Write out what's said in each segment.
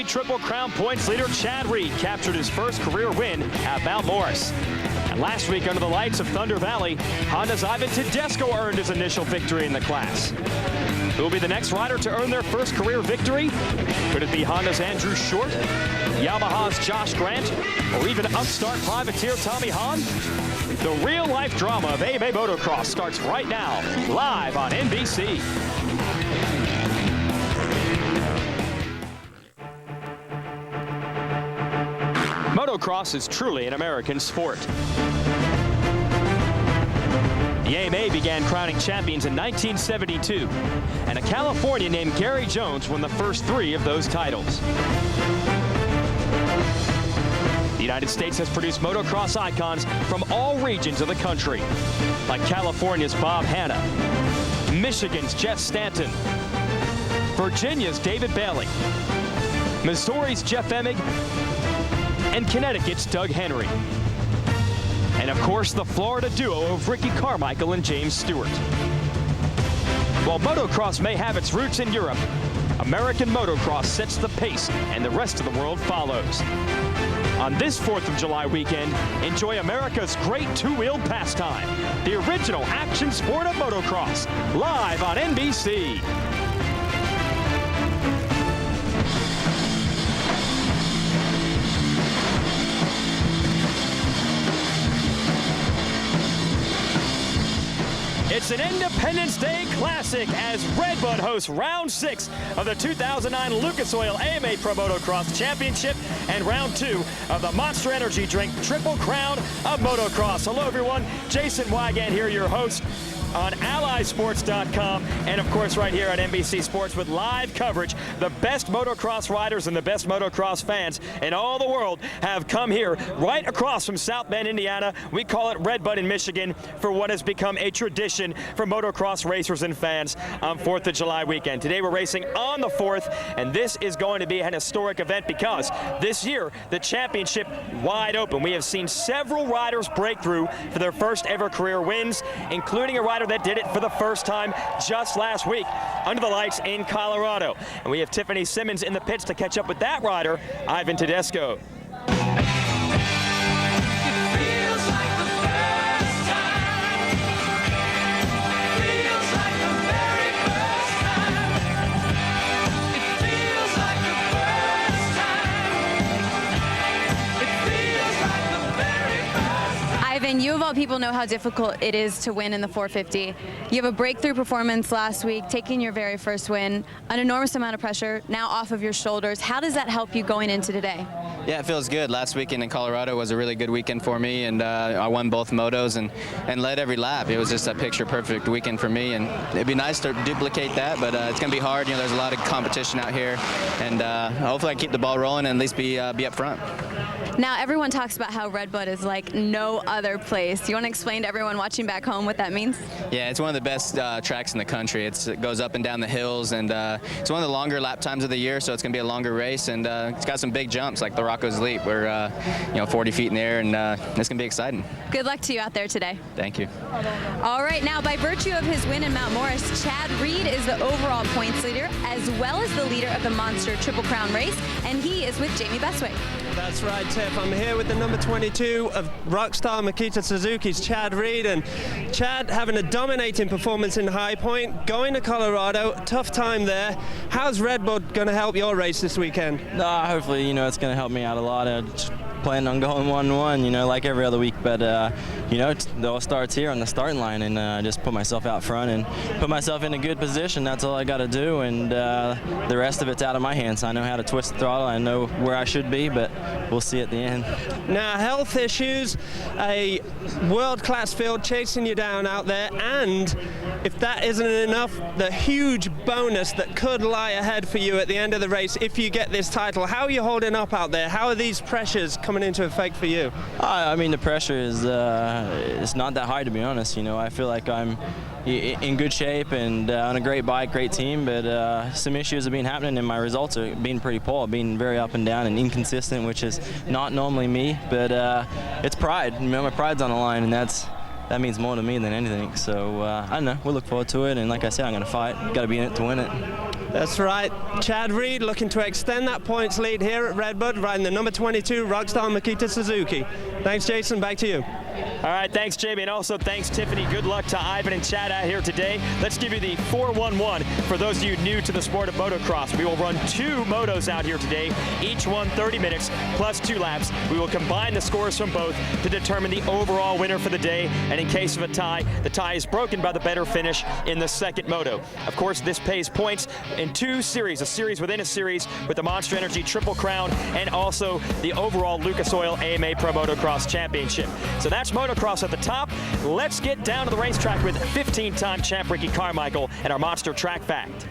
Triple Crown points leader Chad Reed captured his first career win at Mount Morris. And last week, under the lights of Thunder Valley, Honda's Ivan Tedesco earned his initial victory in the class. Who will be the next rider to earn their first career victory? Could it be Honda's Andrew Short, Yamaha's Josh Grant, or even upstart privateer Tommy Hahn? The real-life drama of AMA Motocross starts right now, live on NBC. Motocross is truly an American sport. The AMA began crowning champions in 1972, and a Californian named Gary Jones won the first 3 of those titles. The United States has produced motocross icons from all regions of the country, like California's Bob Hanna, Michigan's Jeff Stanton, Virginia's David Bailey, Missouri's Jeff Emig, and Connecticut's Doug Henry. And of course, the Florida duo of Ricky Carmichael and James Stewart. While motocross may have its roots in Europe, American motocross sets the pace and the rest of the world follows. On this 4th of July weekend, enjoy America's great two-wheeled pastime, the original action sport of motocross, live on NBC. It's an Independence Day classic as Redbud hosts round 6 of the 2009 Lucas Oil AMA Pro Motocross Championship and round 2 of the Monster Energy Drink Triple Crown of Motocross. Hello everyone, Jason Wygant here, your host on AllySports.com, and of course right here at NBC Sports with live coverage. The best motocross riders and the best motocross fans in all the world have come here right across from South Bend, Indiana. We call it Redbud in Michigan for what has become a tradition for motocross racers and fans on 4th of July weekend. Today we're racing on the 4th, and this is going to be an historic event because this year the championship wide open. We have seen several riders break through for their first ever career wins, including a rider that did it for the first time just last week under the lights in Colorado. And we have Tiffany Simmons in the pits to catch up with that rider, Ivan Tedesco. You of all people know how difficult it is to win in the 450. You have a breakthrough performance last week, taking your very first win, an enormous amount of pressure now off of your shoulders. How does that help you going into today? Yeah, it feels good. Last weekend in Colorado was a really good weekend for me, and I won both motos and led every lap. It was just a picture-perfect weekend for me, and it'd be nice to duplicate that, but it's going to be hard. You know, there's a lot of competition out here, and hopefully I keep the ball rolling and at least be up front. Now, everyone talks about how Redbud is like no other place. Do you want to explain to everyone watching back home what that means? Yeah, it's one of the best tracks in the country. It goes up and down the hills, and it's one of the longer lap times of the year, so it's going to be a longer race, and it's got some big jumps like the Rocco's Leap. We're 40 feet in the air, and it's going to be exciting. Good luck to you out there today. Thank you. All right, now by virtue of his win in Mount Morris, Chad Reed is the overall points leader, as well as the leader of the Monster Triple Crown race, and he is with Jamie Bestwick. That's right, Tiff. I'm here with the number 22 of Rockstar Makita Suzuki's Chad Reed, and Chad having a dominating performance in High Point, going to Colorado, tough time there. How's Redbud going to help your race this weekend? Hopefully, it's going to help me out a lot. Just planning on going 1-1, like every other week, but it all starts here on the starting line, and just put myself out front and put myself in a good position. That's all I got to do, and the rest of it's out of my hands. I know how to twist the throttle. I know where I should be, but we'll see at the end. Now, health issues, a world-class field chasing you down out there, and if that isn't enough, the huge bonus that could lie ahead for you at the end of the race if you get this title. How are you holding up out there? How are these pressures coming into effect for you? I mean, the pressure is it's not that high, to be honest. I feel like I'm in good shape and on a great bike, great team, but some issues have been happening and my results are being pretty poor, being very up and down and inconsistent, which is not normally me, but it's pride. My pride's on the line, and that means more to me than anything. So I don't know, we'll look forward to it, and like I said, I'm going to fight. Got to be in it to win it. That's right. Chad Reed looking to extend that points lead here at Redbud, riding the number 22 Rockstar Makita Suzuki. Thanks, Jason. Back to you. All right, thanks, Jamie, and also thanks, Tiffany. Good luck to Ivan and Chad out here today. Let's give you the 4-1-1 for those of you new to the sport of motocross. We will run 2 motos out here today, each one 30 minutes plus 2 laps. We will combine the scores from both to determine the overall winner for the day, and in case of a tie, the tie is broken by the better finish in the second moto. Of course, this pays points in 2 series, a series within a series with the Monster Energy Triple Crown and also the overall Lucas Oil AMA Pro Motocross Championship. So that's motocross at the top. Let's get down to the racetrack with 15-time champ Ricky Carmichael and our Monster Track Fact.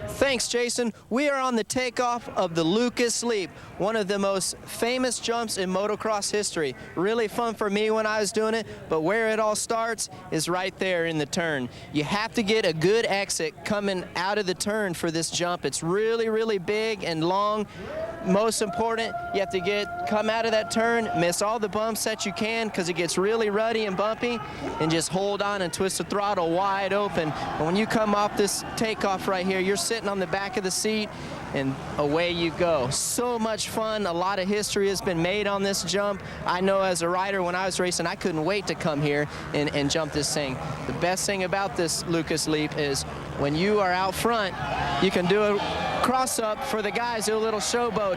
Thanks, Jason. We are on the takeoff of the Lucas Leap, one of the most famous jumps in motocross history. Really fun for me when I was doing it, but where it all starts is right there in the turn. You have to get a good exit coming out of the turn for this jump. It's really, really big and long. Most important, you have to come out of that turn, miss all the bumps that you can because it gets really ruddy and bumpy, and just hold on and twist the throttle wide open. And when you come off this takeoff right here, you're sitting on the back of the seat, and away you go. So much fun. A lot of history has been made on this jump. I know as a rider when I was racing, I couldn't wait to come here and jump this thing. The best thing about this Lucas Leap is when you are out front, you can do a cross-up for the guys who are a little showboating.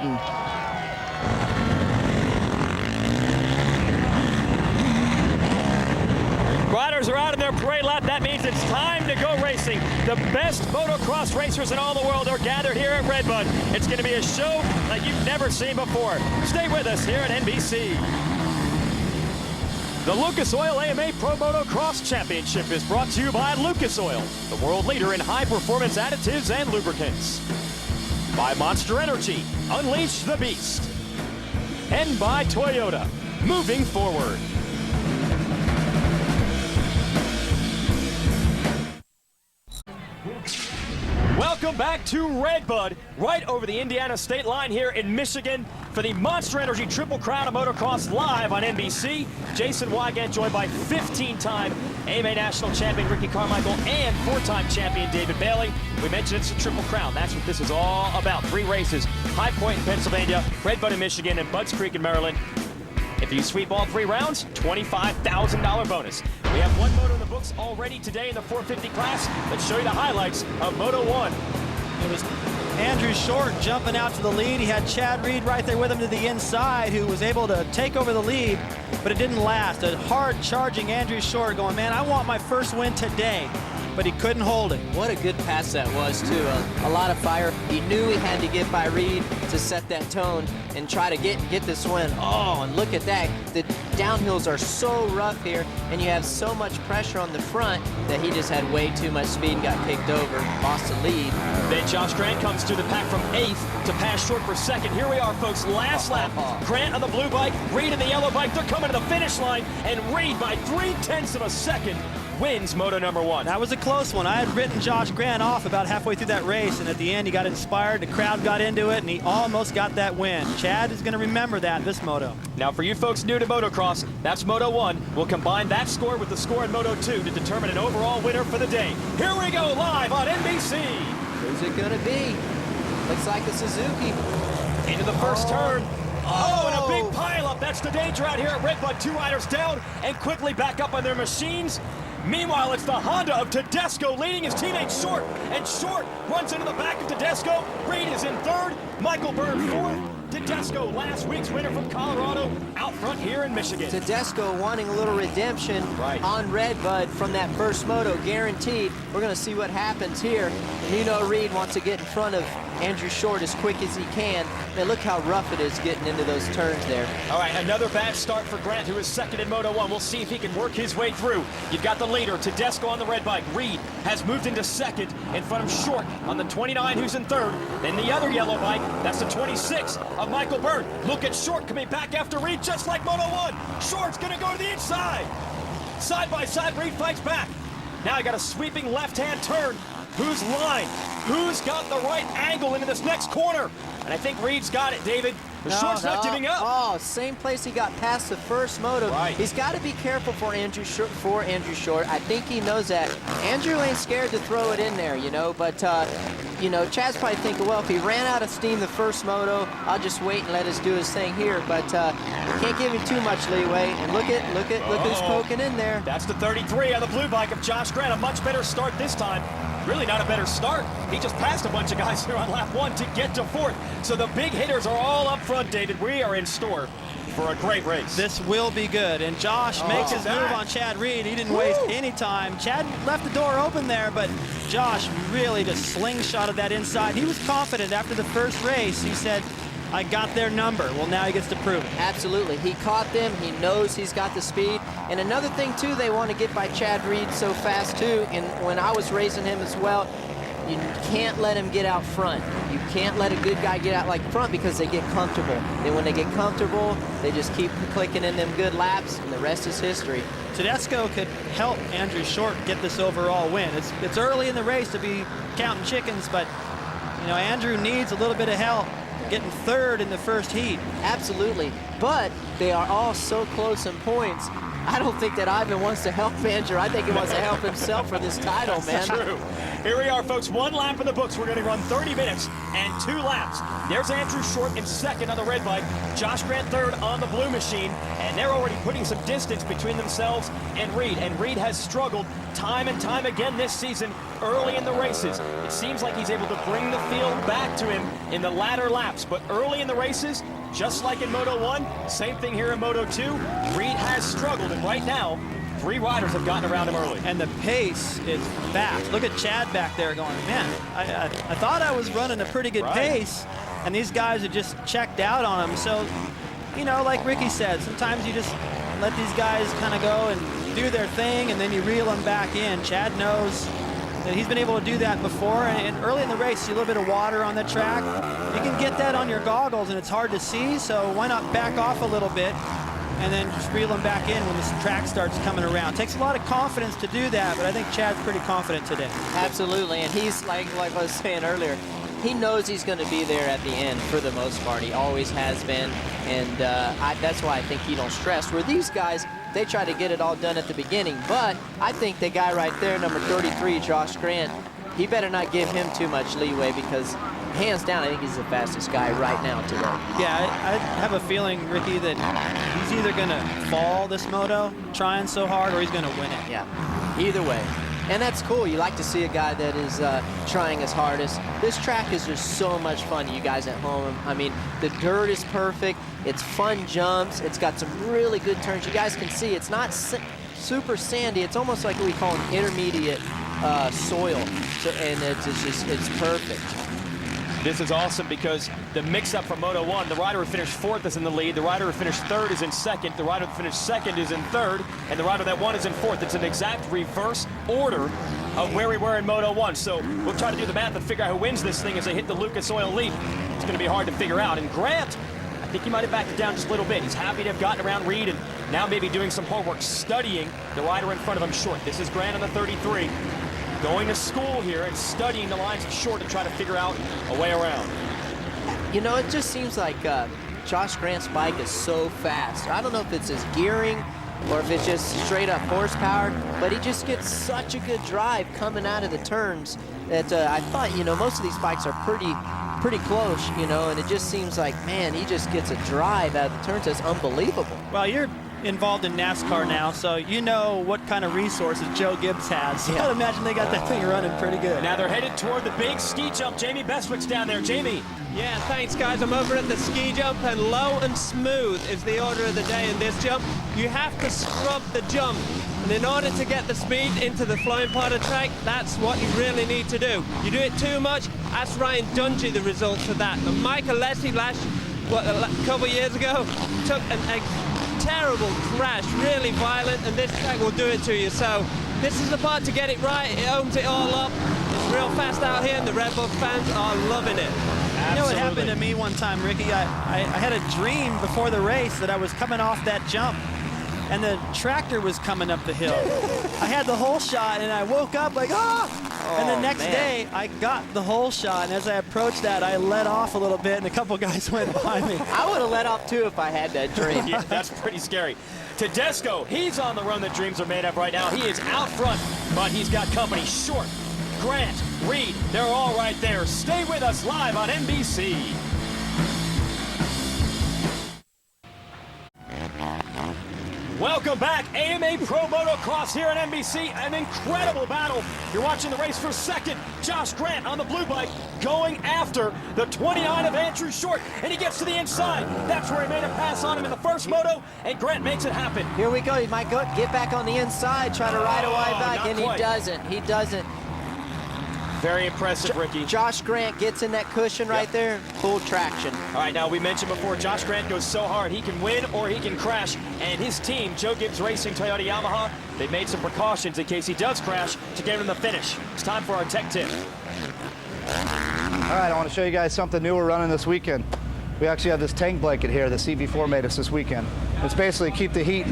Riders are out in their parade lap. That means it's time to go racing. The best motocross racers in all the world are gathered here at Redbud. It's going to be a show like you've never seen before. Stay with us here at NBC. The Lucas Oil AMA Pro Motocross Championship is brought to you by Lucas Oil, the world leader in high-performance additives and lubricants. By Monster Energy, unleash the beast. And by Toyota, moving forward. Welcome back to Redbud, right over the Indiana state line here in Michigan for the Monster Energy Triple Crown of Motocross live on NBC. Jason Wygant joined by 15-time AMA National Champion Ricky Carmichael and 4-time champion David Bailey. We mentioned it's a Triple Crown. That's what this is all about. 3 races, High Point in Pennsylvania, Redbud in Michigan, and Budds Creek in Maryland. If you sweep all 3 rounds, $25,000 bonus. We have 1 moto in the books already today in the 450 class. Let's show you the highlights of Moto 1. It was Andrew Short jumping out to the lead. He had Chad Reed right there with him to the inside, who was able to take over the lead, but it didn't last. A hard charging Andrew Short going, man, I want my first win today. But he couldn't hold it. What a good pass that was, too. A lot of fire. He knew he had to get by Reed to set that tone and try to get this win. Oh, and look at that. The downhills are so rough here, and you have so much pressure on the front that he just had way too much speed and got kicked over, lost the lead. Then Josh Grant comes through the pack from 8th to pass Short for 2nd. Here we are, folks, last lap. Grant on the blue bike, Reed in the yellow bike. They're coming to the finish line, and Reed by 0.3 of a second wins Moto number 1. That was a close one. I had written Josh Grant off about halfway through that race, and at the end he got inspired, the crowd got into it, and he almost got that win. Chad is going to remember that this moto. Now for you folks new to motocross, that's Moto 1. We'll combine that score with the score in Moto 2 to determine an overall winner for the day. Here we go live on NBC. Who's it going to be? Looks like a Suzuki. Into the first turn. Oh, and a big pileup. That's the danger out here at Redbud. 2 riders down and quickly back up on their machines. Meanwhile, it's the Honda of Tedesco leading his teammate Short, and Short runs into the back of Tedesco. Reed is in 3rd, Michael Byrne 4th. Tedesco, last week's winner from Colorado, out front here in Michigan. Tedesco wanting a little redemption on Redbud from that first moto, guaranteed. We're going to see what happens here. And you know Reed wants to get in front of Andrew Short as quick as he can. Man, look how rough it is getting into those turns there. All right, another bad start for Grant, who is 2nd in Moto 1. We'll see if he can work his way through. You've got the leader, Tedesco on the red bike. Reed has moved into 2nd in front of Short on the 29, who's in 3rd. Then the other yellow bike, that's the 26 of Michael Byrne. Look at Short coming back after Reed, just like Moto 1. Short's gonna go to the inside. Side by side, Reed fights back. Now you got a sweeping left-hand turn. Who's lined? Who's got the right angle into this next corner? And I think Reed's got it, David. The Short's not giving up. Oh, same place he got past the first moto. Right. He's got to be careful for Andrew Short. I think he knows that. Andrew ain't scared to throw it in there, you know, but, you know, Chad's probably thinking, well, if he ran out of steam the first moto, I'll just wait and let us do his thing here, but can't give him too much leeway. And look who's poking in there. That's the 33 on the blue bike of Josh Grant. A much better start this time. Really not a better start. He just passed a bunch of guys here on lap 1 to get to 4th. So the big hitters are all up front, David. We are in store for a great race. This will be good. And Josh makes his move on Chad Reed. He didn't waste any time. Chad left the door open there, but Josh really just slingshotted that inside. He was confident after the first race. He said, I got their number. Well, now he gets to prove it. Absolutely. He caught them. He knows he's got the speed. And another thing, too, they want to get by Chad Reed so fast, too. And when I was racing him as well, you can't let him get out front. You can't let a good guy get out like front because they get comfortable. Then when they get comfortable, they just keep clicking in them good laps, and the rest is history. Tedesco could help Andrew Short get this overall win. It's early in the race to be counting chickens, but, you know, Andrew needs a little bit of help getting 3rd in the first heat. Absolutely. But they are all so close in points. I don't think that Ivan wants to help Andrew. I think he wants to help himself for this title, man. That's true. Here we are, folks. 1 lap in the books. We're going to run 30 minutes and 2 laps. There's Andrew Short in 2nd on the red bike. Josh Grant 3rd on the blue machine. And they're already putting some distance between themselves and Reed. And Reed has struggled time and time again this season early in the races. It seems like he's able to bring the field back to him in the latter laps. But early in the races, just like in Moto 1, same thing here in Moto 2, Reed has struggled. And right now, 3 riders have gotten around him early. And the pace is fast. Look at Chad back there going, man, I thought I was running a pretty good pace, and these guys are just checked out on him. So, you know, like Ricky said, sometimes you just let these guys kind of go and do their thing, and then you reel them back in. Chad knows that he's been able to do that before, and early in the race, see a little bit of water on the track. You can get that on your goggles, and it's hard to see, so why not back off a little bit and then just reel them back in when this track starts coming around. Takes a lot of confidence to do that, but I think Chad's pretty confident today. Absolutely, and he's like I was saying earlier, he knows he's going to be there at the end for the most part. He always has been, and that's why I think he don't stress. Where these guys, they try to get it all done at the beginning, but I think the guy right there, number 33, Josh Grant, he better not give him too much leeway because hands down, I think he's the fastest guy right now today. Yeah, I have a feeling, Ricky, that he's either going to fall this moto trying so hard or he's going to win it. Yeah, either way. And that's cool. You like to see a guy that is trying his hardest. This track is just so much fun, you guys at home. I mean, the dirt is perfect. It's fun jumps. It's got some really good turns. You guys can see it's not super sandy. It's almost like we call an intermediate soil. So, and it's perfect. This is awesome because the mix-up from Moto 1, the rider who finished 4th is in the lead, the rider who finished 3rd is in 2nd, the rider who finished 2nd is in 3rd, and the rider that won is in 4th. It's an exact reverse order of where we were in Moto 1. So we'll try to do the math and figure out who wins this thing as they hit the Lucas Oil Leap. It's going to be hard to figure out. And Grant, I think he might have backed it down just a little bit. He's happy to have gotten around Reed and now maybe doing some homework, studying the rider in front of him, Short. This is Grant on the 33. Going to school here and studying the lines of Short to try to figure out a way around. You know, it just seems like Josh Grant's bike is so fast. I don't know if it's his gearing or if it's just straight up horsepower, but he just gets such a good drive coming out of the turns that I thought, you know, most of these bikes are pretty close, you know, and it just seems like, man, he just gets a drive out of the turns that's unbelievable. Well, you're involved in NASCAR now, so you know what kind of resources Joe Gibbs has. So I'd imagine they got that thing running pretty good. Now they're headed toward the big ski jump. Jamie Bestwick's down there. Jamie. Yeah, thanks, guys. I'm over at the ski jump, and low and smooth is the order of the day in this jump. You have to scrub the jump, and in order to get the speed into the flying part of the track, that's what you really need to do. You do it too much, ask Ryan Dungey the results of that. And Mike Alessi a couple years ago took a terrible crash, really violent, and this track will do it to you. So this is the part to get it right. It owns it all up. It's real fast out here, and the Red Bull fans are loving it. You know what happened to me one time, Ricky? I had a dream before the race that I was coming off that jump, and the tractor was coming up the hill. I had the whole shot, and I woke up like, ah! And the next day, I got the whole shot, and as I approached that, I let off a little bit, and a couple guys went behind me. I would have let off too if I had that dream. Yeah, that's pretty scary. Tedesco, he's on the run that dreams are made of right now. He is out front, but he's got company. Short, Grant, Reed, they're all right there. Stay with us live on NBC. Welcome back, AMA Pro Motocross here on NBC. An incredible battle. You're watching the race for second. Josh Grant on the blue bike going after the 29 of Andrew Short, and he gets to the inside. That's where he made a pass on him in the first moto, and Grant makes it happen. Here we go. He might get back on the inside, try to ride a wide back, and quite. he doesn't. He doesn't. Very impressive, Ricky. Josh Grant gets in that cushion right there, full traction. All right, now we mentioned before, Josh Grant goes so hard, he can win or he can crash. And his team, Joe Gibbs Racing Toyota Yamaha, they made some precautions in case he does crash to get him the finish. It's time for our tech tip. All right, I want to show you guys something new we're running this weekend. We actually have this tank blanket here that CB4 made us this weekend. It's basically keep the heat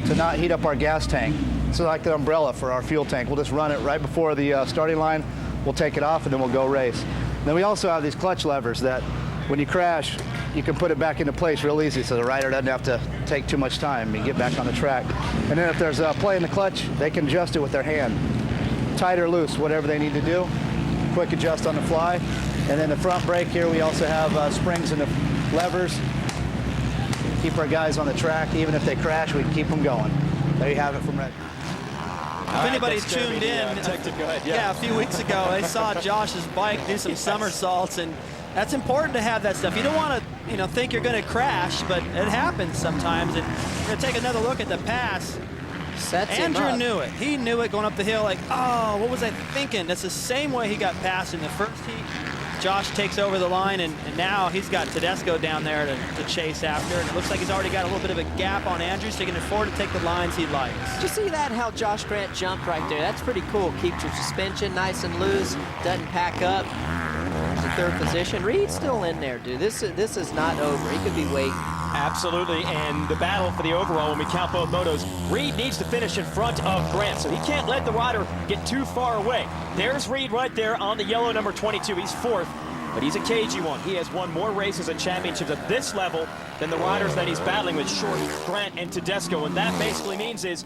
to not heat up our gas tank. It's like the umbrella for our fuel tank. We'll just run it right before the starting line. We'll take it off and then we'll go race. Then we also have these clutch levers that when you crash, you can put it back into place real easy so the rider doesn't have to take too much time and get back on the track. And then if there's a play in the clutch, they can adjust it with their hand. Tight or loose, whatever they need to do. Quick adjust on the fly. And then the front brake here, we also have springs in the levers. Keep our guys on the track. Even if they crash, we can keep them going. There you have it from Red. If anybody tuned in, a few weeks ago, they saw Josh's bike do some somersaults, and that's important to have that stuff. You don't want to, think you're going to crash, but it happens sometimes. And we're going to take another look at the pass. Andrew knew it. He knew it going up the hill like, oh, what was I thinking? That's the same way he got passed in the first heat. Josh takes over the line, and now he's got Tedesco down there to chase after. And it looks like he's already got a little bit of a gap on Andrew, so he can afford to take the lines he likes. Did you see that, how Josh Grant jumped right there? That's pretty cool. Keeps your suspension nice and loose, doesn't pack up. The third position. Reed's still in there, dude. This is not over. He could be waiting. Absolutely, and the battle for the overall, when we count both motos, Reed needs to finish in front of Grant, so he can't let the rider get too far away. There's Reed right there on the yellow number 22. He's fourth, but he's a cagey one. He has won more races and championships at this level than the riders that he's battling with, Short, Grant, and Tedesco. And that basically means is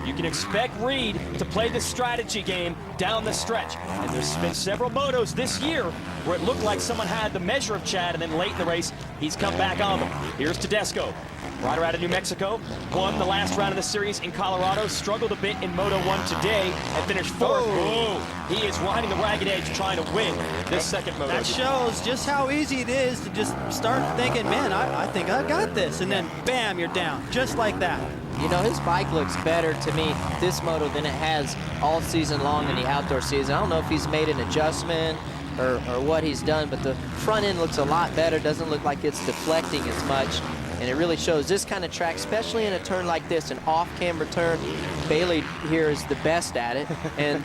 you can expect Reed to play the strategy game down the stretch. And there's been several motos this year where it looked like someone had the measure of Chad, and then late in the race, he's come back on them. Here's Tedesco. Rider out of New Mexico, won the last round of the series in Colorado, struggled a bit in Moto 1 today, and finished fourth. Oh. He is riding the ragged edge trying to win this second Moto. That shows just how easy it is to just start thinking, man, I think I got this, and then bam, you're down, just like that. You know, his bike looks better to me this moto than it has all season long in the outdoor season. I don't know if he's made an adjustment or what he's done, but the front end looks a lot better. Doesn't look like it's deflecting as much. And it really shows this kind of track, especially in a turn like this, an off-camber turn. Bailey here is the best at it. And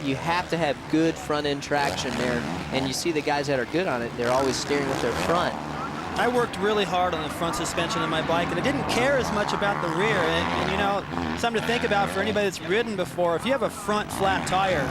you have to have good front-end traction there. And you see the guys that are good on it, they're always steering with their front. I worked really hard on the front suspension of my bike, and I didn't care as much about the rear. And you know, something to think about for anybody that's ridden before. If you have a front flat tire,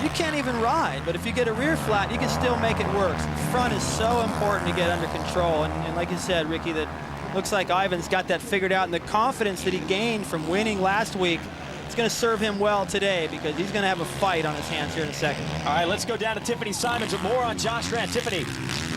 you can't even ride. But if you get a rear flat, you can still make it work. Front is so important to get under control. And like you said, Ricky, that looks like Ivan's got that figured out, and the confidence that he gained from winning last week, it's going to serve him well today because he's going to have a fight on his hands here in a second. All right, let's go down to Tiffany Simons with more on Josh Grant. Tiffany.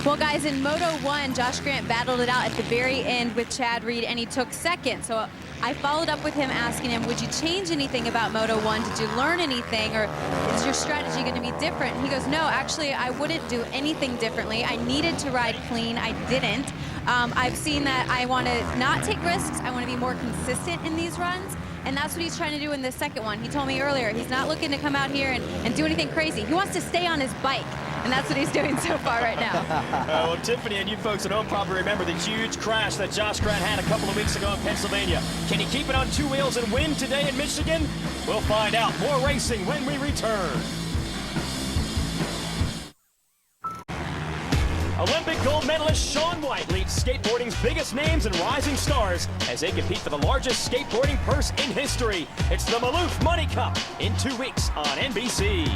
Well, guys, in Moto 1, Josh Grant battled it out at the very end with Chad Reed, and he took second. So I followed up with him asking him, would you change anything about Moto 1? Did you learn anything, or is your strategy going to be different? And he goes, no, actually, I wouldn't do anything differently. I needed to ride clean. I didn't. I've seen that I want to not take risks. I want to be more consistent in these runs. And that's what he's trying to do in this second one. He told me earlier, he's not looking to come out here and do anything crazy. He wants to stay on his bike. And that's what he's doing so far right now. Well, Tiffany and you folks at home probably remember the huge crash that Josh Grant had a couple of weeks ago in Pennsylvania. Can he keep it on two wheels and win today in Michigan? We'll find out. More racing when we return. Olympic gold medalist Shaun White leads skateboarding's biggest names and rising stars as they compete for the largest skateboarding purse in history. It's the Maloof Money Cup in 2 weeks on NBC.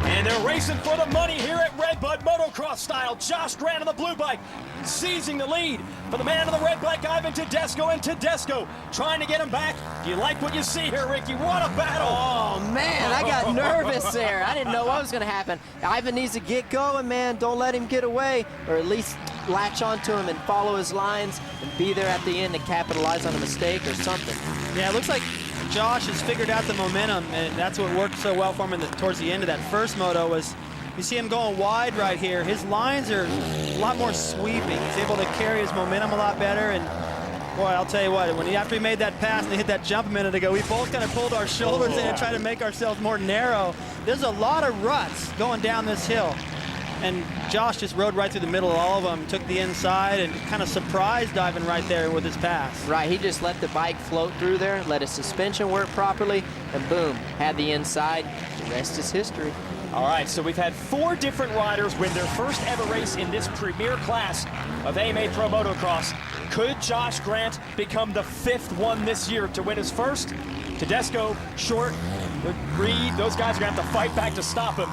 And they're racing for the money here at Redbud Motocross style. Josh Grant on the blue bike, seizing the lead for the man on the red bike, Ivan Tedesco, and Tedesco trying to get him back. Do you like what you see here, Ricky? What a battle! Oh, man, I got nervous there. I didn't know what was going to happen. Ivan needs to get going, man. Don't let him get away, or at least latch onto him and follow his lines and be there at the end to capitalize on a mistake or something. Yeah, it looks like Josh has figured out the momentum, and that's what worked so well for him towards the end of that first moto. Was you see him going wide right here. His lines are a lot more sweeping. He's able to carry his momentum a lot better. And boy, I'll tell you what, after he made that pass and he hit that jump a minute ago, we both kind of pulled our shoulders in and tried to make ourselves more narrow. There's a lot of ruts going down this hill. And Josh just rode right through the middle of all of them, took the inside, and kind of surprised Ivan right there with his pass. Right, he just let the bike float through there, let his suspension work properly, and boom, had the inside. The rest is history. All right, so we've had 4 different riders win their first ever race in this premier class of AMA Pro Motocross. Could Josh Grant become the 5th one this year to win his first? Tedesco, Short, Reed, those guys are going to have to fight back to stop him.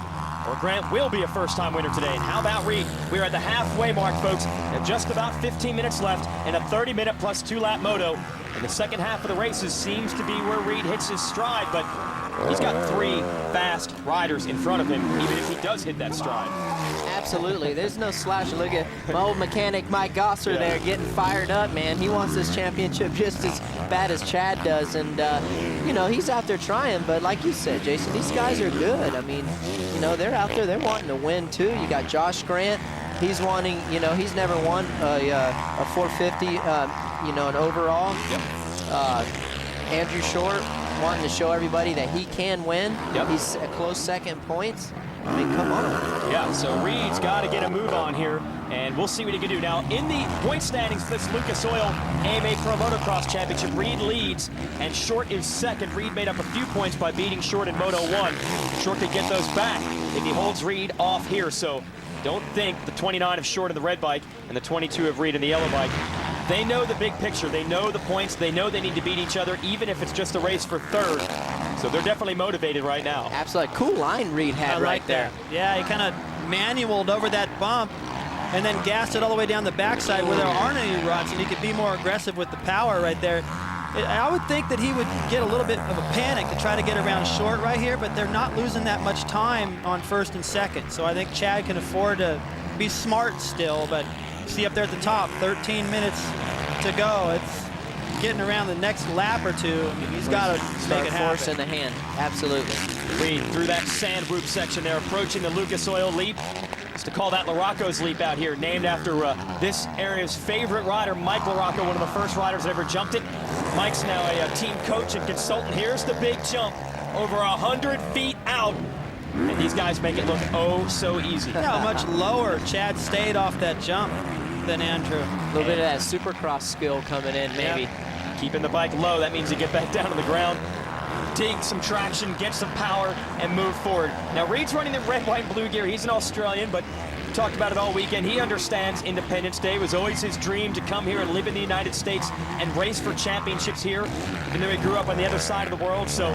Or Grant will be a first-time winner today. And how about Reed? We're at the halfway mark, folks, and just about 15 minutes left in a 30-minute plus 2-lap moto. And the second half of the races seems to be where Reed hits his stride, but he's got 3 fast riders in front of him, even if he does hit that stride. Absolutely, there's no slouch. Look at my old mechanic Mike Gosser there getting fired up, man. He wants this championship just as bad as Chad does, and you know, he's out there trying, but like you said, Jason, these guys are good. I mean, you know, they're out there, they're wanting to win too. You got Josh Grant, he's wanting, you know, he's never won a 450, you know, an overall. Yep. Andrew Short wanting to show everybody that he can win. Yep. He's a close second points. I mean, come on. Yeah, so Reed's got to get a move on here, and we'll see what he can do. Now, in the point standings for this Lucas Oil AMA Pro Motocross Championship, Reed leads, and Short is second. Reed made up a few points by beating Short in Moto 1. Short could get those back if he holds Reed off here, so don't think the 29 of Short in the red bike and the 22 of Reed in the yellow bike. They know the big picture. They know the points. They know they need to beat each other, even if it's just a race for third. So they're definitely motivated right now. Absolutely. Cool line Reed had right there. Yeah, he kind of manualed over that bump and then gassed it all the way down the backside where there aren't any ruts, and he could be more aggressive with the power right there. I would think that he would get a little bit of a panic to try to get around Short right here, but they're not losing that much time on first and second. So I think Chad can afford to be smart still, but see up there at the top, 13 minutes to go. It's getting around the next lap or two. He's got to make it happen. Force in the hand, absolutely. Reed through that sand whoop section there, approaching the Lucas Oil Leap. Just to call that LaRocco's Leap out here, named after this area's favorite rider, Mike LaRocco, one of the first riders that ever jumped it. Mike's now a team coach and consultant. Here's the big jump, over 100 feet out. And these guys make it look oh so easy. How much lower Chad stayed off that jump than Andrew. A little bit of that Supercross skill coming in, maybe. Yep. Keeping the bike low, that means you get back down to the ground, take some traction, get some power, and move forward. Now, Reed's running the red, white, and blue gear. He's an Australian, but we talked about it all weekend. He understands Independence Day. It was always his dream to come here and live in the United States and race for championships here, even though he grew up on the other side of the world. So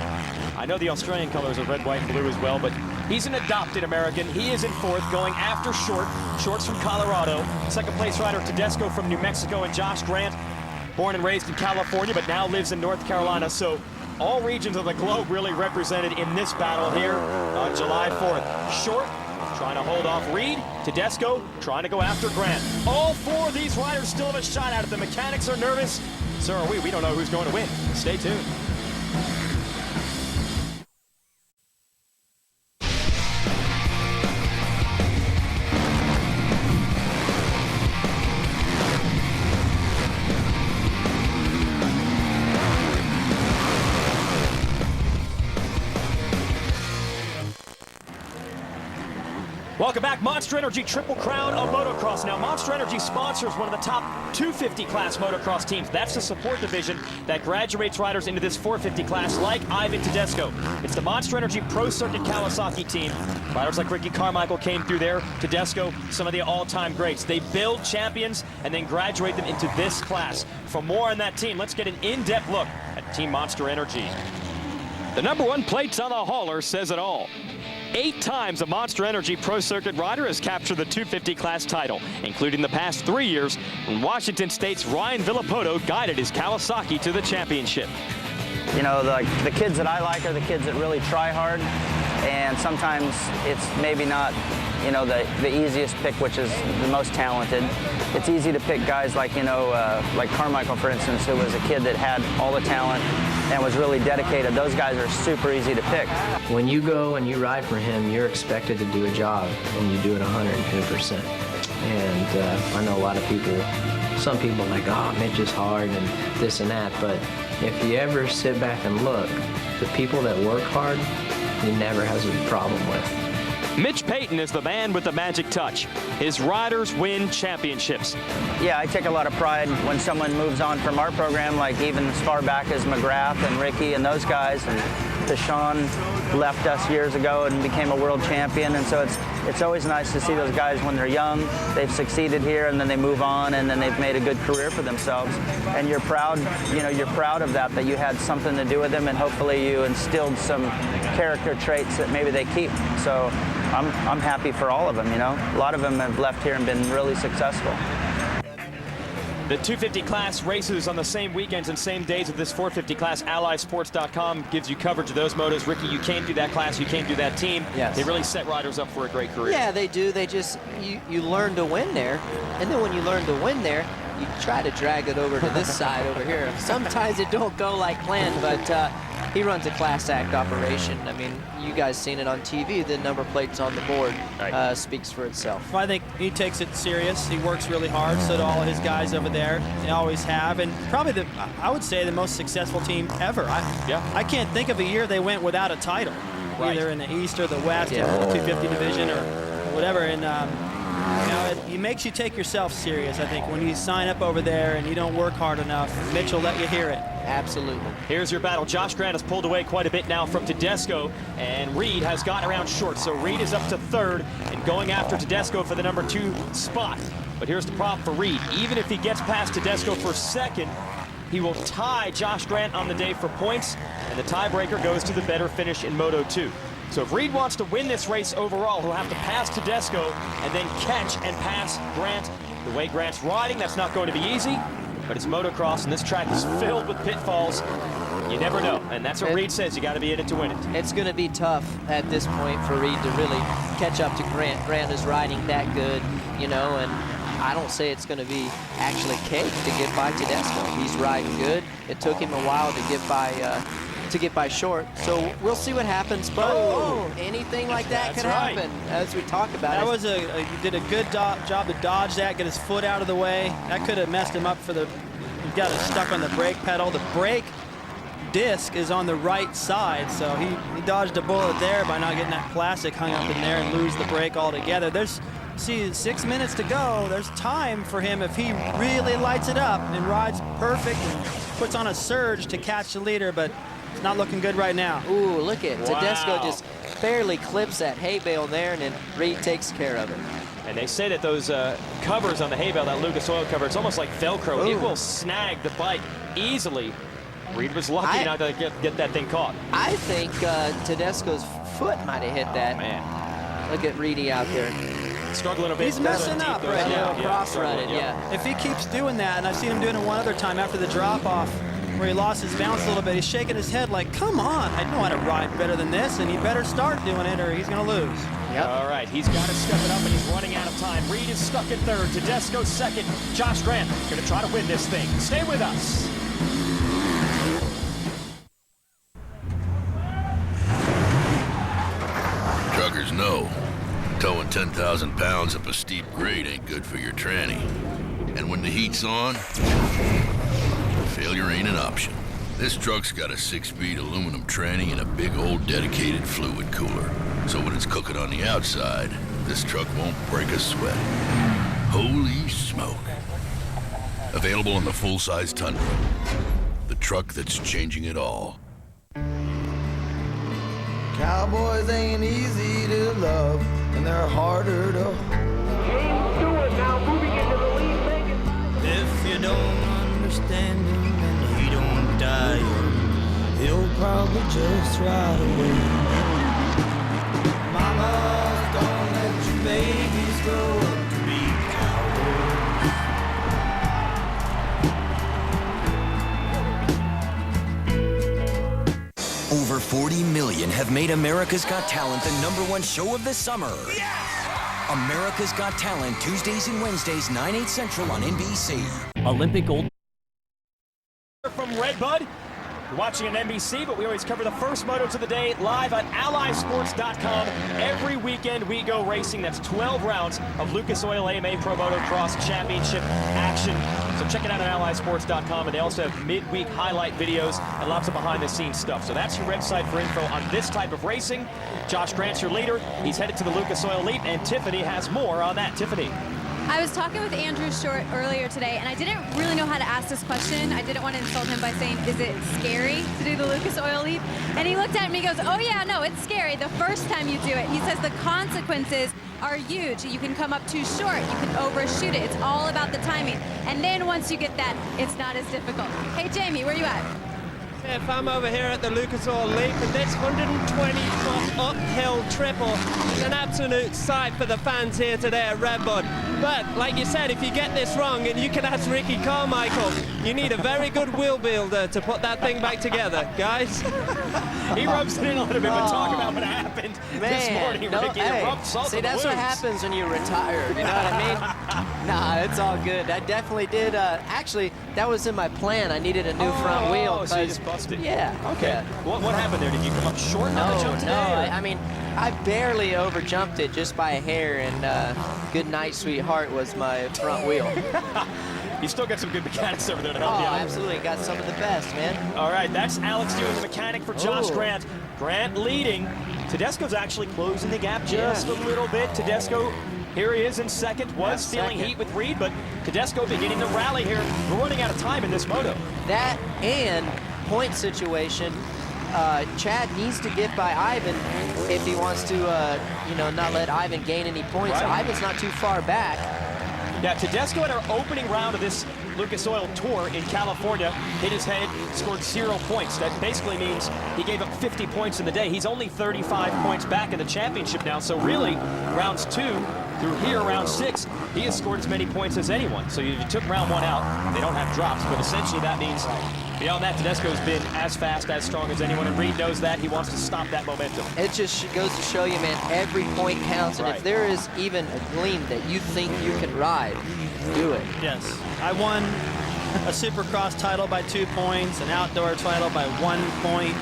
I know the Australian colors are red, white, and blue as well, but he's an adopted American. He is in fourth, going after Short. Short's from Colorado. Second place rider Tedesco from New Mexico, and Josh Grant, born and raised in California, but now lives in North Carolina. So all regions of the globe really represented in this battle here on July 4th. Short trying to hold off Reed. Tedesco trying to go after Grant. All 4 of these riders still have a shot at it. The mechanics are nervous. So are we. We don't know who's going to win. Stay tuned. Welcome back, Monster Energy Triple Crown of Motocross. Now, Monster Energy sponsors one of the top 250 class motocross teams. That's the support division that graduates riders into this 450 class, like Ivan Tedesco. It's the Monster Energy Pro Circuit Kawasaki team. Riders like Ricky Carmichael came through there. Tedesco, some of the all-time greats. They build champions and then graduate them into this class. For more on that team, let's get an in-depth look at Team Monster Energy. The #1 plates on the hauler says it all. 8 times a Monster Energy Pro Circuit rider has captured the 250 class title, including the past 3 years when Washington State's Ryan Villopoto guided his Kawasaki to the championship. You know, the kids that I like are the kids that really try hard, and sometimes it's maybe not, you know, the easiest pick, which is the most talented. It's easy to pick guys like, you know, like Carmichael, for instance, who was a kid that had all the talent and was really dedicated. Those guys are super easy to pick. When you go and you ride for him, you're expected to do a job, and you do it 110%. And I know a lot of people, some people are like, oh, Mitch is hard and this and that, but if you ever sit back and look, the people that work hard, he never has a problem with. Mitch Payton is the man with the magic touch. His riders win championships. Yeah, I take a lot of pride when someone moves on from our program, like even as far back as McGrath and Ricky and those guys. And Deshaun left us years ago and became a world champion. And so it's always nice to see those guys when they're young, they've succeeded here, and then they move on, and then they've made a good career for themselves. And you're proud, you know, you're proud of that you had something to do with them, and hopefully you instilled some character traits that maybe they keep. So I'm happy for all of them, you know. A lot of them have left here and been really successful. The 250 class races on the same weekends and same days of this 450 class. AllySports.com gives you coverage of those motos. Ricky, you came through that class, you came through that team. Yes. They really set riders up for a great career. Yeah, they do. They just, you learn to win there. And then when you learn to win there, you try to drag it over to this side over here. Sometimes it don't go like planned, but he runs a class act operation. I mean, you guys seen it on TV. The number plates on the board speaks for itself. Well, I think he takes it serious. He works really hard. So do all of his guys over there. They always have. And probably, I would say, the most successful team ever. I can't think of a year they went without a title, either in the East or the West or the 250 division or whatever. And you know, it makes you take yourself serious, I think. When you sign up over there and you don't work hard enough, Mitch will let you hear it. Absolutely. Here's your battle. Josh Grant has pulled away quite a bit now from Tedesco, and Reed has gotten around short. So Reed is up to 3rd and going after Tedesco for the #2 spot. But here's the problem for Reed. Even if he gets past Tedesco for 2nd, he will tie Josh Grant on the day for points, and the tiebreaker goes to the better finish in Moto 2. So if Reed wants to win this race overall, he'll have to pass Tedesco and then catch and pass Grant. The way Grant's riding, that's not going to be easy, but it's motocross, and this track is filled with pitfalls. You never know, and that's what Reed says. You got to be in it to win it. It's going to be tough at this point for Reed to really catch up to Grant. Grant is riding that good, you know, and I don't say it's going to be actually cake to get by Tedesco. He's riding good. It took him a while to get by short, so we'll see what happens. But anything like that could happen, as we talk about. That was he did a good job to dodge that, get his foot out of the way. That could have messed him up for he got it stuck on the brake pedal. The brake disc is on the right side, so he dodged a bullet there by not getting that plastic hung up in there and lose the brake altogether. There's 6 minutes to go. There's time for him if he really lights it up and rides perfect and puts on a surge to catch the leader, but it's not looking good right now. Ooh, look at Tedesco just barely clips that hay bale there, and then Reed takes care of it. And they say that those covers on the hay bale, that Lucas Oil cover, it's almost like Velcro. Ooh. It will snag the bike easily. Reed was lucky not to get that thing caught. I think Tedesco's foot might have hit that. Man. Look at Reedy out there. Struggling a bit. He's messing up right now. Cross-running, If he keeps doing that, and I've seen him doing it one other time after the drop-off, where he lost his bounce a little bit, he's shaking his head like, come on, I know how to ride better than this, and he better start doing it or he's going to lose. Yep. All right, he's got to step it up, and he's running out of time. Reed is stuck in 3rd, Tedesco 2nd. Josh Grant going to try to win this thing. Stay with us. Truckers know towing 10,000 pounds up a steep grade ain't good for your tranny. And when the heat's on, failure ain't an option. This truck's got a 6-speed aluminum tranny and a big old dedicated fluid cooler. So when it's cooking on the outside, this truck won't break a sweat. Holy smoke. Available in the full-size Tundra. The truck that's changing it all. Cowboys ain't easy to love, and they're harder to... James Stewart now moving into the lead. If you don't understand him and he don't die young, he'll probably just ride away. Mama, don't let your babies grow up to be cowboys. Over 40 million have made America's Got Talent the #1 show of the summer. Yes! America's Got Talent, Tuesdays and Wednesdays, 9/8 Central on NBC. Olympic gold from Redbud. You're watching on NBC, but we always cover the first motos of the day live on AlliSports.com. Every weekend we go racing. That's 12 rounds of Lucas Oil AMA Pro Motocross Championship action. So check it out on AlliSports.com, and they also have midweek highlight videos and lots of behind-the-scenes stuff. So that's your website for info on this type of racing. Josh Grant's your leader. He's headed to the Lucas Oil Leap, and Tiffany has more on that. Tiffany. I was talking with Andrew Short earlier today, and I didn't really know how to ask this question. I didn't want to insult him by saying, is it scary to do the Lucas Oil Leap? And he looked at me and goes, oh yeah, no, it's scary the first time you do it. He says the consequences are huge. You can come up too short, you can overshoot it. It's all about the timing. And then once you get that, it's not as difficult. Hey Jamie, where you at? If I'm over here at the Lucas Oil Leap, and this 120-foot uphill triple is an absolute sight for the fans here today at Redbud. But, like you said, if you get this wrong, and you can ask Ricky Carmichael, you need a very good wheel builder to put that thing back together, guys. He rubs it in a little bit, but talk about what happened this morning, Ricky. Rubbed salt see, in the that's what happens when you retire, you know what I mean? Nah, it's all good. I definitely did. Actually, that was in my plan. I needed a new front wheel. So you just busted. Yeah. Okay. Yeah. What happened there? Did you come up short on the jump today? No, I mean, I barely over-jumped it just by a hair, and Good Night, Sweetheart was my front wheel. You still got some good mechanics over there to help you out. Absolutely. Got some of the best, man. All right, that's Alex doing the mechanic for Josh Grant. Grant leading. Tedesco's actually closing the gap just a little bit. Tedesco, here he is in second. Was feeling heat with Reed, but Tedesco beginning to rally here. We're running out of time in this moto. That and point situation. Chad needs to get by Ivan if he wants to, you know, not let Ivan gain any points. Right. Ivan's not too far back. Yeah, Tedesco at our opening round of this Lucas Oil Tour in California hit his head, scored 0 points. That basically means he gave up 50 points in the day. He's only 35 points back in the championship now. So really, rounds 2 through here, round 6, he has scored as many points as anyone. So you took round 1 out, they don't have drops, but essentially that means beyond that, Tedesco's been as fast, as strong as anyone, and Reed knows that. He wants to stop that momentum. It just goes to show you, man, every point counts, and if there is even a gleam that you think you can ride, do it. Yes. I won a Supercross title by 2 points, an outdoor title by 1 point.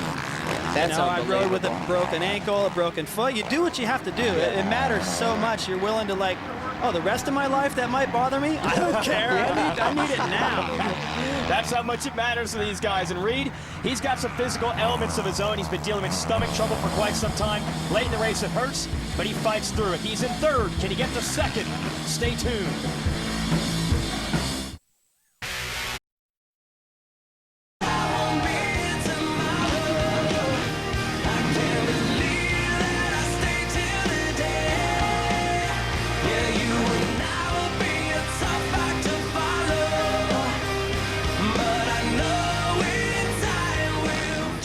That's I rode with a broken ankle, a broken foot. You do what you have to do. It matters so much. You're willing to, like, oh, the rest of my life that might bother me? I don't care. I need it now. That's how much it matters to these guys. And Reed, he's got some physical elements of his own. He's been dealing with stomach trouble for quite some time. Late in the race, it hurts, but he fights through it. He's in third. Can he get to second? Stay tuned.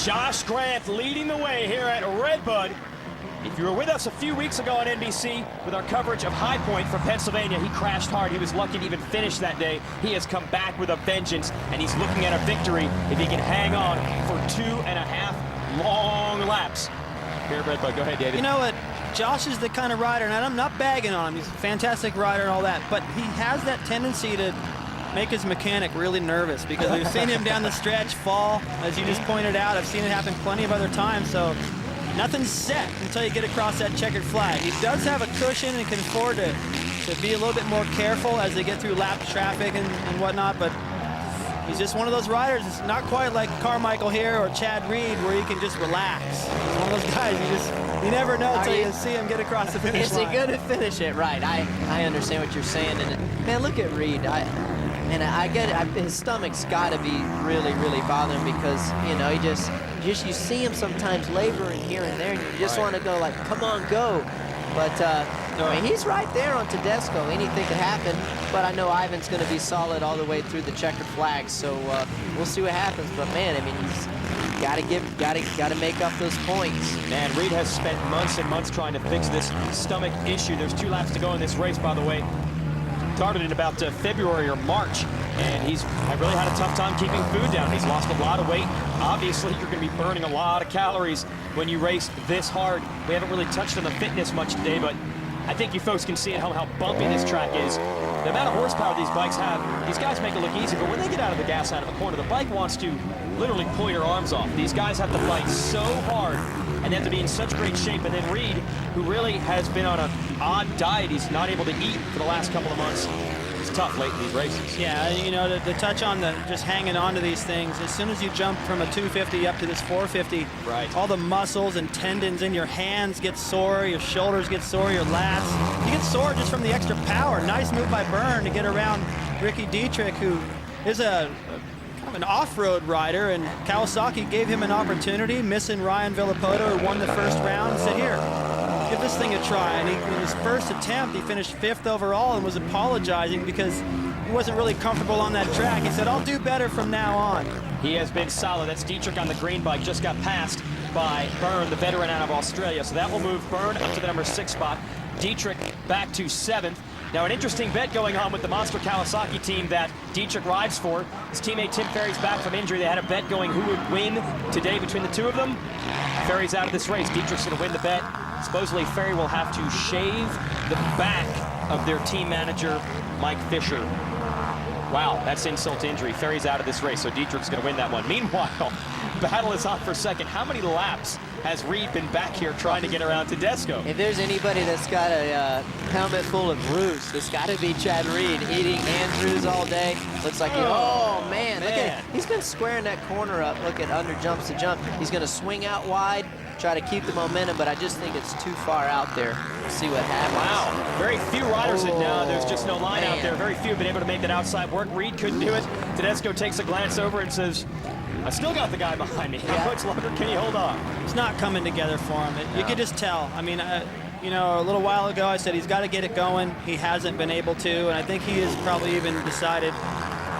Josh Grant leading the way here at Redbud. If you were with us a few weeks ago on NBC with our coverage of High Point from Pennsylvania, he crashed hard. He was lucky to even finish that day. He has come back with a vengeance, and he's looking at a victory if he can hang on for 2.5 long laps. Here at Redbud, go ahead, David. You know what? Josh is the kind of rider, and I'm not bagging on him. He's a fantastic rider and all that, but he has that tendency to make his mechanic really nervous, because we've seen him down the stretch fall, as you just pointed out. I've seen it happen plenty of other times, so nothing's set until you get across that checkered flag. He does have a cushion and can afford to be a little bit more careful as they get through lap traffic and whatnot, but He's just one of those riders. It's not quite like Carmichael here or Chad Reed where you can just relax. He's one of those guys you never know until you see him get across the finish line. Is he going to finish it? Right. I understand what you're saying. And man, look at Reed. I get it. His stomach's got to be really, really bothering because, you know, you see him sometimes laboring here and there, and you just want to go like, come on, go. But I mean, he's right there on Tedesco. Anything could happen. But I know Ivan's going to be solid all the way through the checkered flags. So we'll see what happens. But man, I mean, he's got to make up those points. Man, Reed has spent months and months trying to fix this stomach issue. There's 2 laps to go in this race, by the way. Started in about February or March, and he's really had a tough time keeping food down. He's lost a lot of weight. Obviously, you're going to be burning a lot of calories when you race this hard. We haven't really touched on the fitness much today, but I think you folks can see at home how bumpy this track is. The amount of horsepower these bikes have, these guys make it look easy, but when they get out of the gas out of the corner, the bike wants to literally pull your arms off. These guys have to fight so hard, and they have to be in such great shape. And then Reed, who really has been on an odd diet, he's not able to eat for the last couple of months. It's tough late in these races. Yeah, you know, to touch on just hanging on to these things, as soon as you jump from a 250 up to this 450, right, all the muscles and tendons in your hands get sore, your shoulders get sore, your lats. You get sore just from the extra power. Nice move by Byrne to get around Ricky Dietrich, who is an off-road rider, and Kawasaki gave him an opportunity, missing Ryan Villopoto, who won the first round, and said, here, give this thing a try. And in his first attempt, he finished 5th overall and was apologizing because he wasn't really comfortable on that track. He said, I'll do better from now on. He has been solid. That's Dietrich on the green bike, just got passed by Byrne, the veteran out of Australia. So that will move Byrne up to the number 6 spot. Dietrich back to 7th. Now, an interesting bet going on with the Monster Kawasaki team that Dietrich rides for. His teammate Tim Ferry's back from injury. They had a bet going who would win today between the two of them. Ferry's out of this race. Dietrich's going to win the bet. Supposedly, Ferry will have to shave the back of their team manager, Mike Fisher. Wow, that's insult to injury. Ferry's out of this race, so Dietrich's going to win that one. Meanwhile, battle is on for second. How many laps has Reed been back here trying to get around Tedesco? If there's anybody that's got a helmet full of roost, it's got to be Chad Reed, eating Andrews all day. Looks like man, look at he's been squaring that corner up. Look at under jumps to jump. He's going to swing out wide, try to keep the momentum, but I just think it's too far out there. We'll see what happens. Wow, very few riders there's just no line out there. Very few have been able to make that outside work. Reed couldn't do it. Tedesco takes a glance over and says, I still got the guy behind me. How much longer can you hold on? It's not coming together for him. You can just tell. I mean, you know, a little while ago I said he's got to get it going. He hasn't been able to, and I think he has probably even decided,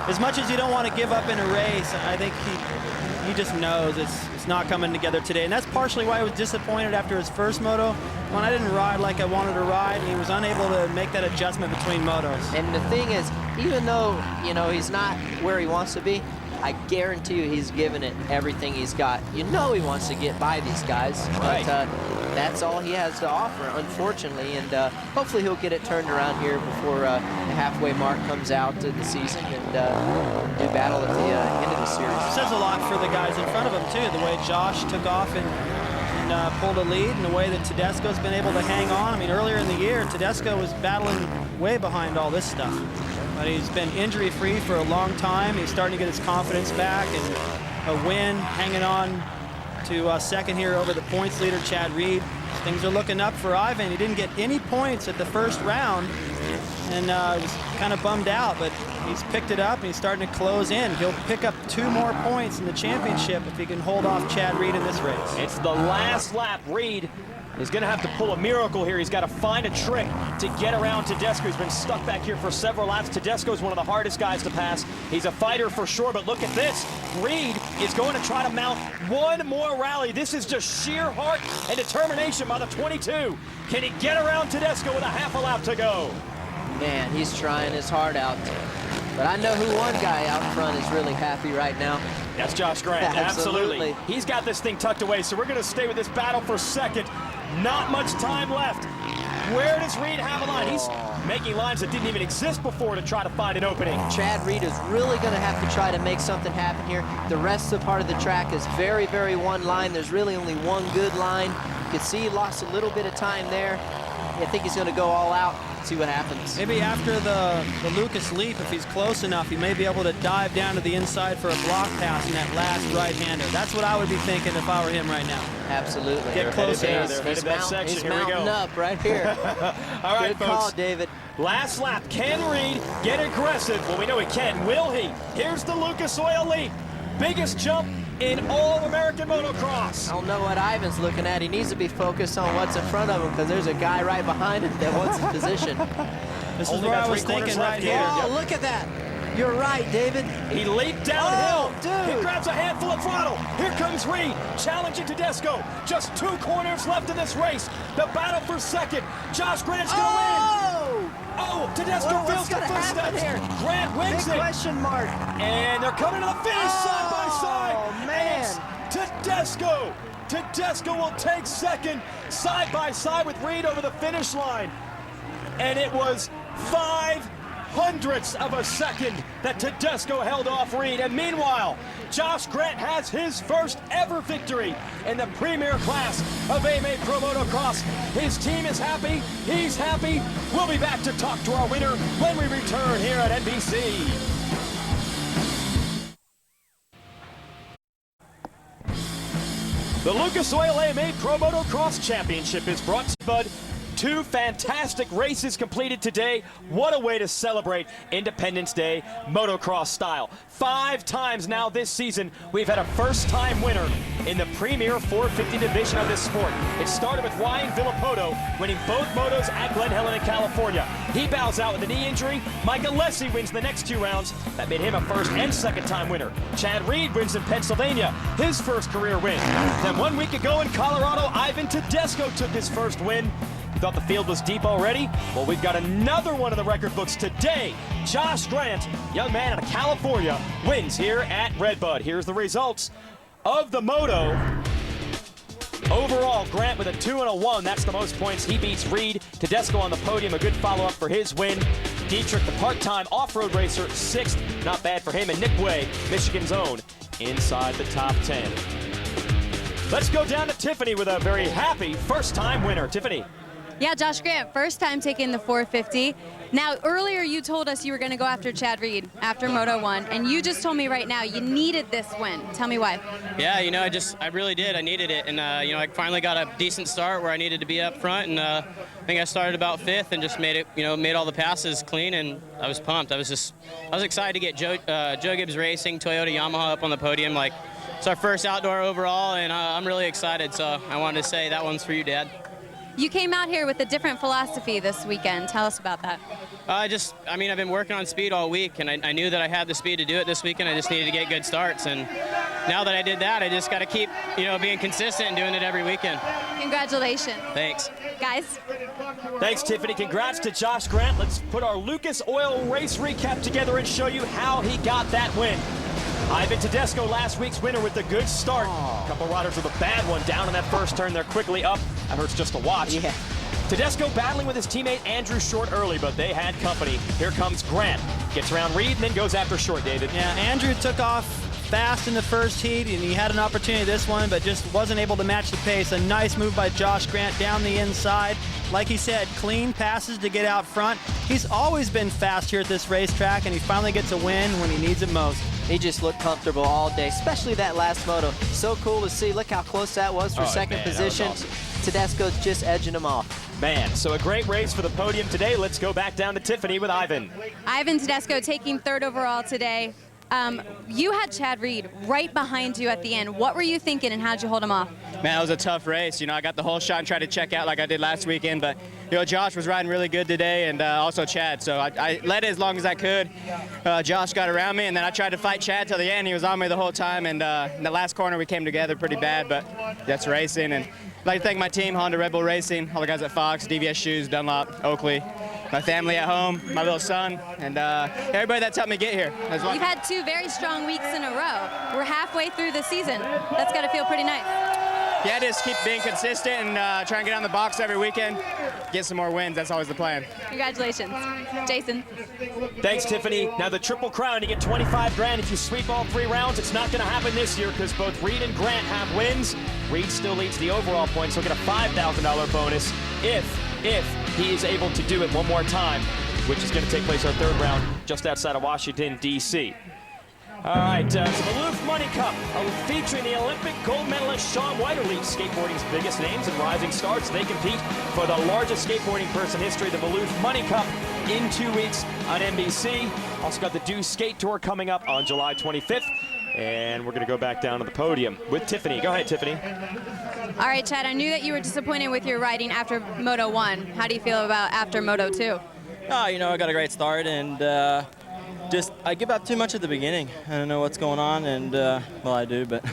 as much as you don't want to give up in a race, I think he just knows it's not coming together today. And that's partially why I was disappointed after his first moto, when I didn't ride like I wanted to ride, and he was unable to make that adjustment between motos. And the thing is, even though, you know, he's not where he wants to be, I guarantee you he's given it everything he's got. You know he wants to get by these guys, but that's all he has to offer, unfortunately, and hopefully he'll get it turned around here before the halfway mark comes out to the season and do battle at the end of the series. It says a lot for the guys in front of him, too, the way Josh took off and pulled a lead, and the way that Tedesco's been able to hang on. I mean, earlier in the year, Tedesco was battling way behind all this stuff. But he's been injury-free for a long time. He's starting to get his confidence back, and a win, hanging on to second here over the points leader, Chad Reed. Things are looking up for Ivan. He didn't get any points at the first round, and was kind of bummed out, but he's picked it up, and he's starting to close in. He'll pick up 2 more points in the championship if he can hold off Chad Reed in this race. It's the last lap. Reed is going to have to pull a miracle here. He's got to find a trick to get around Tedesco. He's been stuck back here for several laps. Tedesco is one of the hardest guys to pass. He's a fighter for sure, but look at this. Reed is going to try to mount one more rally. This is just sheer heart and determination by the 22. Can he get around Tedesco with a half a lap to go? Man, he's trying his heart out. But I know who one guy out front is really happy right now. That's Josh Grant. Absolutely. He's got this thing tucked away, so we're going to stay with this battle for second. Not much time left. Where does Reed have a line? He's making lines that didn't even exist before to try to find an opening. Chad Reed is really going to have to try to make something happen here. The rest of the part of the track is very, very one line. There's really only one good line. You can see he lost a little bit of time there. I think he's going to go all out. see what happens. Maybe after the Lucas leap, if he's close enough, he may be able to dive down to the inside for a block pass in that last right-hander. That's what I would be thinking if I were him right now. Absolutely. Get closer. He's mounting up right here. All right, Good call, David. Last lap. Can Reed get aggressive? Well, we know he can. Will he? Here's the Lucas Oil leap. Biggest jump in all of American motocross. I don't know what Ivan's looking at. He needs to be focused on what's in front of him because there's a guy right behind him that wants his position. This is where I was thinking right here. Oh, look at that. You're right, David. He leaped downhill. Oh, dude. He grabs a handful of throttle. Here comes Reed, challenging Tedesco. Just 2 corners left in this race. The battle for second. Josh Grant's going to win. Oh, Tedesco feels the footsteps. Grant wins Big it. question mark. And they're coming to the finish side by side. Oh, man. Tedesco. Tedesco will take second, side by side with Reed over the finish line. And it was 0.05 of a second that Tedesco held off Reed. And meanwhile, Josh Grant has his first ever victory in the premier class of AMA Pro Motocross. His team is happy. He's happy. We'll be back to talk to our winner when we return here at NBC. The Lucas Oil AMA Pro Motocross Championship is brought to you by Bud. 2 fantastic races completed today. What a way to celebrate Independence Day motocross style. 5 times now this season, we've had a first-time winner in the premier 450 division of this sport. It started with Ryan Villopoto winning both motos at Glen Helen in California. He bows out with a knee injury. Mike Alessi wins the next 2 rounds. That made him a first and second-time winner. Chad Reed wins in Pennsylvania, his first career win. Then 1 week ago in Colorado, Ivan Tedesco took his first win. You thought the field was deep already? Well, we've got another one in the record books today. Josh Grant, young man out of California, wins here at Redbud. Here's the results of the moto. Overall, Grant with a 2 and a 1. That's the most points. He beats Reed. Tedesco on the podium, a good follow-up for his win. Dietrich, the part-time off-road racer, 6th. Not bad for him. And Nick Way, Michigan's own, inside the top 10. Let's go down to Tiffany with a very happy first-time winner. Tiffany. Yeah, Josh Grant, first time taking the 450. Now, earlier you told us you were going to go after Chad Reed after Moto 1, and you just told me right now you needed this win. Tell me why. Yeah, you know, I really did. I needed it, and you know, I finally got a decent start where I needed to be up front, and I think I started about 5th and just made it, you know, made all the passes clean, and I was pumped. I was excited to get Joe Gibbs Racing, Toyota, Yamaha up on the podium. Like, it's our first outdoor overall, and I'm really excited. So I wanted to say that one's for you, Dad. You came out here with a different philosophy this weekend. Tell us about that. I mean, I've been working on speed all week, and I knew that I had the speed to do it this weekend. I just needed to get good starts, and now that I did that, I just got to keep, you know, being consistent and doing it every weekend. Congratulations. Thanks. Guys. Thanks, Tiffany. Congrats to Josh Grant. Let's put our Lucas Oil race recap together and show you how he got that win. Ivan Tedesco, last week's winner with a good start. A couple riders with a bad one down in that first turn. They're quickly up. That hurts just to watch. Yeah. Tedesco battling with his teammate Andrew Short early, but they had company. Here comes Grant. Gets around Reed and then goes after Short, David. Yeah, Andrew took off fast in the first heat, and he had an opportunity this one, but just wasn't able to match the pace. A nice move by Josh Grant down the inside. Like he said, clean passes to get out front. He's always been fast here at this racetrack, and he finally gets a win when he needs it most. He just looked comfortable all day, especially that last moto. So cool to see. Look how close that was for second position. Awesome. Tedesco's just edging him off. Man, so a great race for the podium today. Let's go back down to Tiffany with Ivan. Ivan Tedesco taking 3rd overall today. You had Chad Reed right behind you at the end. What were you thinking, and how'd you hold him off? Man, it was a tough race. You know, I got the whole shot and tried to check out like I did last weekend, but, you know, Josh was riding really good today, and also Chad, so I led it as long as I could. Josh got around me, and then I tried to fight Chad till the end. He was on me the whole time, and in the last corner we came together pretty bad, but that's racing. And I'd like to thank my team, Honda Red Bull Racing, all the guys at Fox, DVS Shoes, Dunlop, Oakley, my family at home, my little son, and everybody that's helped me get here. You've had 2 very strong weeks in a row. We're halfway through the season. That's got to feel pretty nice. Yeah, just keep being consistent and try and get on the box every weekend, get some more wins. That's always the plan. Congratulations. Jason. Thanks, Tiffany. Now the Triple Crown, you get 25 grand if you sweep all 3 rounds. It's not going to happen this year because both Reed and Grant have wins. Reed still leads the overall points, so he'll get a $5,000 bonus if he is able to do it one more time, which is going to take place our 3rd round just outside of Washington, D.C. All right, the Maloof Money Cup featuring the Olympic gold medalist Shaun White, leads skateboarding's biggest names and rising stars. They compete for the largest skateboarding purse in history, the Maloof Money Cup, in 2 weeks on NBC. Also got the Do Skate Tour coming up on July 25th. And we're going to go back down to the podium with Tiffany. Go ahead, Tiffany. All right, Chad, I knew that you were disappointed with your riding after Moto 1. How do you feel about after Moto 2? You know, I got a great start, and I give up too much at the beginning. I don't know what's going on, and well, I do, but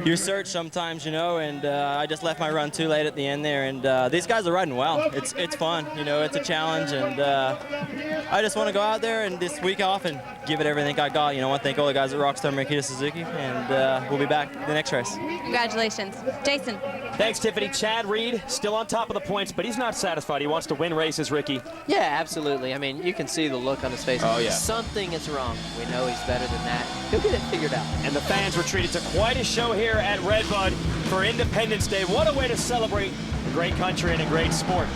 you search sometimes, you know, and I just left my run too late at the end there, and these guys are riding well. It's fun, you know, it's a challenge, and I just want to go out there and this week off and give it everything I got. You know, I want to thank all the guys at Rockstar Makita Suzuki, and we'll be back the next race. Congratulations. Jason. Thanks, Tiffany. Chad Reed still on top of the points, but he's not satisfied. He wants to win races, Ricky. Yeah, absolutely. I mean, you can see the look on his face. Oh, yeah. Something is wrong. We know he's better than that. He'll get it figured out. And the fans were treated to quite a show here at Redbud for Independence Day. What a way to celebrate a great country and a great sport.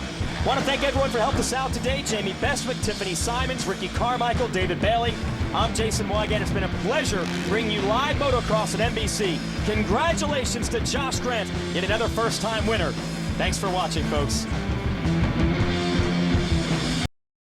Want to thank everyone for helping us out today. Jamie Bestwick, Tiffany Simons, Ricky Carmichael, David Bailey. I'm Jason Wygant. It's been a pleasure bringing you live motocross at NBC. Congratulations to Josh Grant, yet another first-time winner. Thanks for watching, folks.